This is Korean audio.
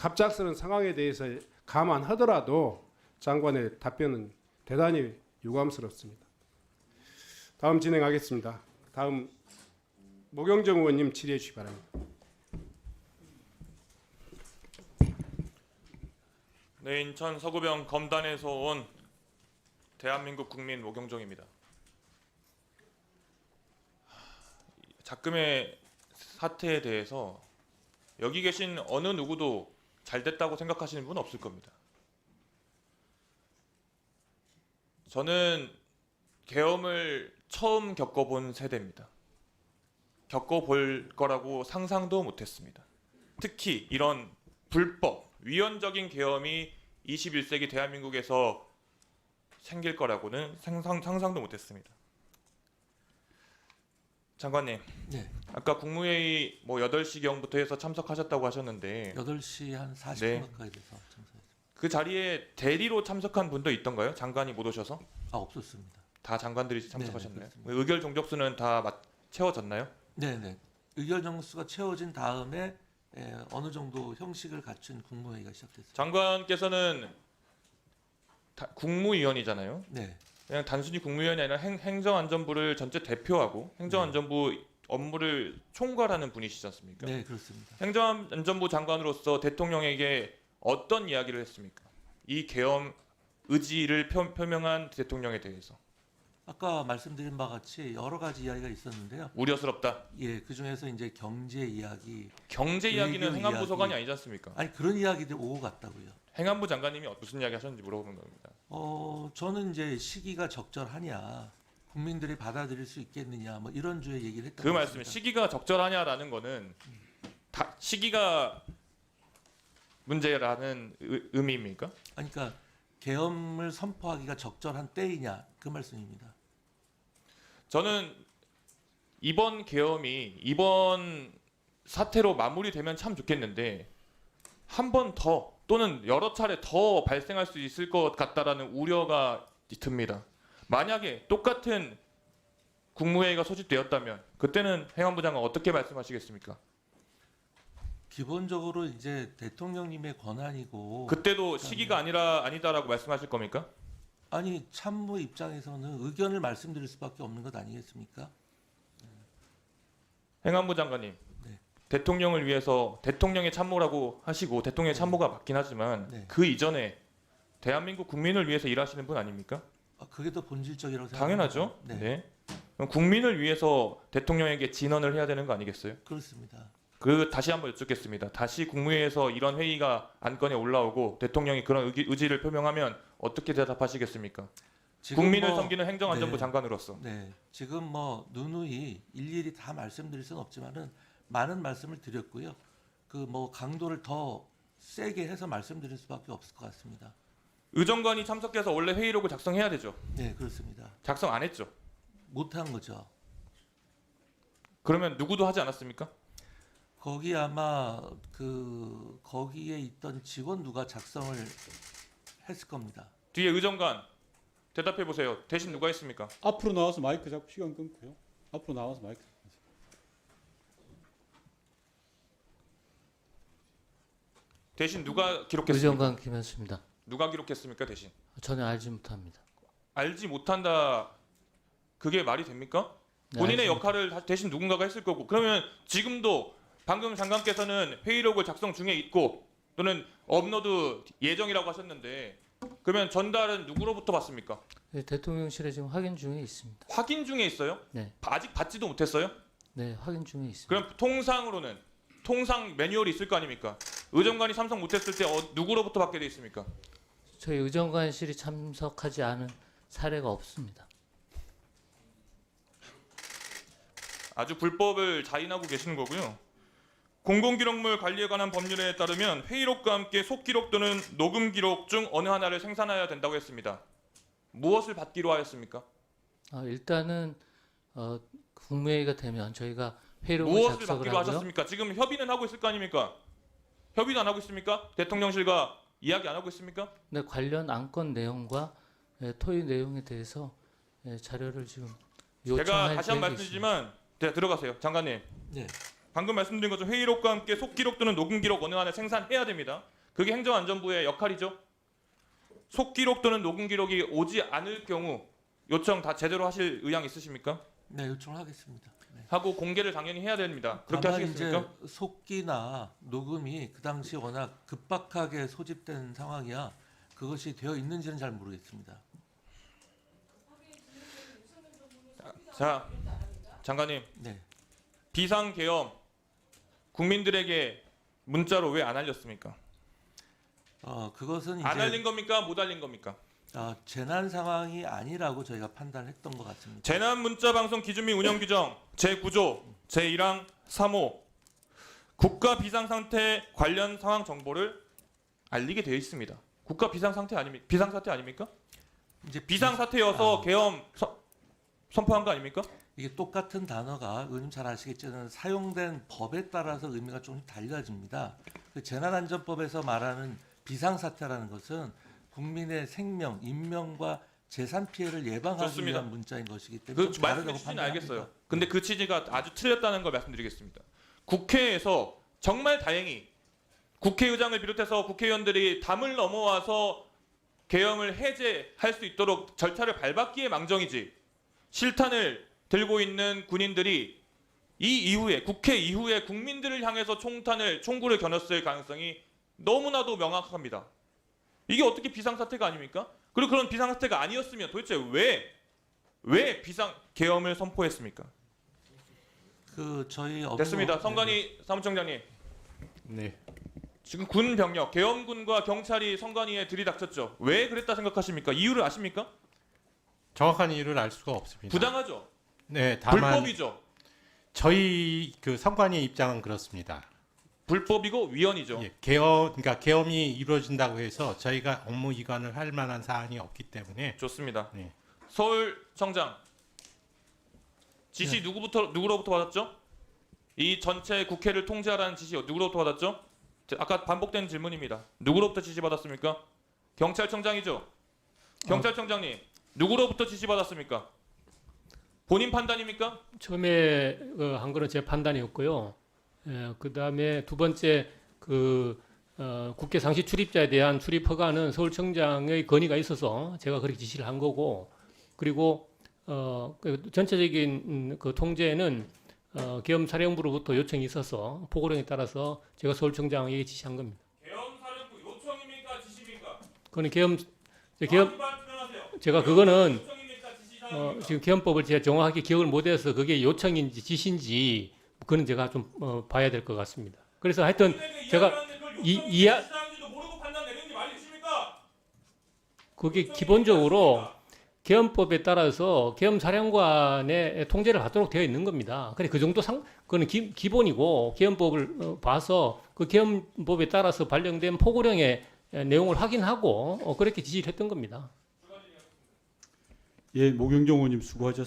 갑작스러운 상황에 대해서 감안하더라도 장관의 답변은 대단히 유감스럽습니다. 다음 진행하겠습니다. 다음 모경정 의원님 질의해 주시기 바랍니다. 네, 인천 서구병 검단에서 온 대한민국 국민 모경정입니다. 작금의 사태에 대해서 여기 계신 어느 누구도 잘 됐다고 생각하시는 분 없을 겁니다. 저는 계엄을 처음 겪어본 세대입니다. 겪어볼 거라고 상상도 못했습니다. 특히 이런 불법, 위헌적인 계엄이 21세기 대한민국에서 생길 거라고는 상상도 못했습니다. 장관님, 네. 아까 국무회의 8시경부터 해서 참석하셨다고 하셨는데 8시 한 40분 네. 가까이 돼서 참석했습니다. 그 자리에 대리로 참석한 분도 있던가요? 장관이 못 오셔서? 없었습니다. 다 장관들이 참석하셨나요? 그렇습니다. 의결 종족수는 다 채워졌나요? 네네. 의결 정수가 채워진 다음에 어느 정도 형식을 갖춘 국무회의가 시작됐습니다. 장관께서는 국무위원이잖아요. 네. 그냥 단순히 국무위원이 아니라 행정안전부를 전체 대표하고 행정안전부 업무를 총괄하는 분이시지 않습니까? 네, 그렇습니다. 행정안전부 장관으로서 대통령에게 어떤 이야기를 했습니까? 이 계엄 의지를 표명한 대통령에 대해서. 아까 말씀드린 바와 같이 여러 가지 이야기가 있었는데요. 우려스럽다. 예, 그 중에서 이제 경제 이야기, 경제 이야기는 외교 행안부 이야기. 소관이 아니지 않습니까? 아니 그런 이야기들 오고 갔다고요. 행안부 장관님이 무슨 이야기 하셨는지 물어보는 겁니다. 저는 이제 시기가 적절하냐, 국민들이 받아들일 수 있겠느냐, 뭐 이런 주의 얘기를 했던 그 것 말씀에 같습니다. 시기가 적절하냐라는 거는 시기가 문제라는 의미입니까? 아니, 그러니까 계엄을 선포하기가 적절한 때이냐 그 말씀입니다. 저는 이번 계엄이 이번 사태로 마무리되면 참 좋겠는데 한 번 더 또는 여러 차례 더 발생할 수 있을 것 같다라는 우려가 듭니다. 만약에 똑같은 국무회의가 소집되었다면 그때는 행안부 장관 어떻게 말씀하시겠습니까? 기본적으로 이제 대통령님의 권한이고 그때도 시기가 아니다라고 말씀하실 겁니까? 아니 참모 입장에서는 의견을 말씀드릴 수밖에 없는 것 아니겠습니까? 행안부 장관님, 네. 대통령을 위해서 대통령의 참모라고 하시고 대통령의 참모가 맞긴 하지만 네. 그 이전에 대한민국 국민을 위해서 일하시는 분 아닙니까? 그게 더 본질적이라고 생각합니다. 당연하죠. 네. 네. 그럼 국민을 위해서 대통령에게 진언을 해야 되는 거 아니겠어요? 그렇습니다. 다시 한번 여쭙겠습니다. 다시 국무회의에서 이런 회의가 안건에 올라오고 대통령이 그런 의지를 표명하면 어떻게 대답하시겠습니까? 지금 국민을 뭐- 섬기는 행정안전부 네. 장관으로서. 네, 지금 뭐 누누이 일일이 다 말씀드릴 수는 없지만은 많은 말씀을 드렸고요. 그 뭐 강도를 더 세게 해서 말씀드릴 수밖에 없을 것 같습니다. 의정관이 참석해서 원래 회의록을 작성해야 되죠. 네, 그렇습니다. 작성 안 했죠. 못한 거죠. 그러면 누구도 하지 않았습니까? 거기 아마 거기에 있던 직원 누가 작성을 했을 겁니다. 뒤에 의정관 대답해 보세요. 대신 누가 했습니까? 앞으로 나와서 마이크 잡고 시간 끊고요. 앞으로 나와서 마이크 잡고. 대신 누가 기록했습니까? 의정관 김현수입니다. 누가 기록했습니까? 대신 전혀 알지 못합니다. 알지 못한다. 그게 말이 됩니까? 네, 본인의 알지 역할을 대신 누군가가 했을 거고 그러면 지금도 방금 장관께서는 회의록을 작성 중에 있고 또는 업로드 예정이라고 하셨는데 그러면 전달은 누구로부터 받습니까? 네, 대통령실에 지금 확인 중에 있습니다. 확인 중에 있어요? 네, 아직 받지도 못했어요? 네 확인 중에 있습니다. 그럼 통상 매뉴얼이 있을 거 아닙니까? 의정관이 참석 못했을 때 누구로부터 받게 돼 있습니까? 저희 의정관실이 참석하지 않은 사례가 없습니다. 아주 불법을 자인하고 계시는 거고요. 공공기록물 관리에 관한 법률에 따르면 회의록과 함께 속기록 또는 녹음 기록 중 어느 하나를 생산해야 된다고 했습니다. 무엇을 받기로 하였습니까? 일단은 국무회의가 되면 저희가 회의록을 무엇을 작성을 받기로 하고요. 하셨습니까? 지금 협의는 하고 있을 거 아닙니까? 협의도 안 하고 있습니까? 대통령실과 이야기 안 하고 있습니까? 네, 관련 안건 내용과 토의 내용에 대해서 자료를 지금 제가 요청할 다시 한 번 계획이 있습니다. 말씀드리지만 들어가세요. 장관님. 네, 방금 말씀드린 것처럼 회의록과 함께 속기록 또는 녹음기록 어느 하나 생산해야 됩니다. 그게 행정안전부의 역할이죠. 속기록 또는 녹음기록이 오지 않을 경우 요청 다 제대로 하실 의향 있으십니까? 네, 요청하겠습니다. 네. 하고 공개를 당연히 해야 됩니다. 그렇게 다만 하시겠습니까? 이제 속기나 녹음이 그 당시 워낙 급박하게 소집된 상황이야 그것이 되어 있는지는 잘 모르겠습니다. 자, 장관님, 네. 비상계엄 국민들에게 문자로 왜 안 알렸습니까? 그것은 이제 안 알린 겁니까? 못 알린 겁니까? 재난 상황이 아니라고 저희가 판단했던 것 같습니다. 재난 문자 방송 기준 및 운영 규정 제9조 제1항 3호 국가 비상 상태 관련 상황 정보를 알리게 되어 있습니다. 국가 비상 상태 아닙니까? 비상 사태 아닙니까? 이제 비상 사태여서 계엄 선포한 거 아닙니까? 이게 똑같은 단어가 의원님 잘 아시겠지만 사용된 법에 따라서 의미가 조금 달라집니다. 그 재난안전법에서 말하는 비상사태라는 것은 국민의 생명, 인명과 재산 피해를 예방하기 좋습니다. 위한 문자인 것이기 때문에 그 좀 말씀해 다르다고 주시는 판단합니다. 알겠어요. 근데 그 취지가 아주 틀렸다는 걸 말씀드리겠습니다. 국회에서 정말 다행히 국회의장을 비롯해서 국회의원들이 담을 넘어와서 계엄을 해제할 수 있도록 절차를 밟았기에 망정이지 실탄을 들고 있는 군인들이 이 이후에 국회 이후에 국민들을 향해서 총구를 겨눴을 가능성이 너무나도 명확합니다. 이게 어떻게 비상사태가 아닙니까? 그리고 그런 비상사태가 아니었으면 도대체 왜 비상 계엄을 선포했습니까? 저희 됐습니다. 선관위 사무총장님. 네. 지금 군 병력, 계엄군과 경찰이 선관위에 들이닥쳤죠. 왜 그랬다 생각하십니까? 이유를 아십니까? 정확한 이유를 알 수가 없습니다. 부당하죠. 네, 다만 불법이죠. 저희 그 선관위 입장은 그렇습니다. 불법이고 위헌이죠. 예, 그러니까 계엄이 이루어진다고 해서 저희가 업무 이관을 할 만한 사안이 없기 때문에 좋습니다. 네. 서울청장 지시 누구로부터 받았죠? 이 전체 국회를 통제하라는 지시 누구로부터 받았죠? 아까 반복된 질문입니다. 누구로부터 지시 받았습니까? 경찰청장이죠. 경찰청장님 누구로부터 지시 받았습니까? 본인 판단입니까? 처음에 한 거는 제 판단이었고요. 그 다음에 두 번째 국회 상시 출입자에 대한 출입 허가는 서울청장의 건의가 있어서 제가 그렇게 지시를 한 거고, 그리고 그 전체적인 그 통제는 계엄사령부로부터 요청이 있어서 포고령에 따라서 제가 서울청장에게 지시한 겁니다. 계엄사령부 요청입니까? 지시입니까? 그거는 말씀하세요. 제가 그거는 요청입니까? 지시사항입니까? 지금 계엄법을 제가 정확하게 기억을 못해서 그게 요청인지 지시인지 그건 제가 좀 봐야 될 것 같습니다. 그래서 하여튼 제가 그게 기본적으로 계엄법에 따라서 계엄사령관의 통제를 받도록 되어 있는 겁니다. 그래 그 정도 그거는 기본이고 계엄법을 봐서 그 계엄법에 따라서 발령된 포고령의 내용을 확인하고 그렇게 지시를 했던 겁니다. 예, 모경정 의원님 수고하셨습니다.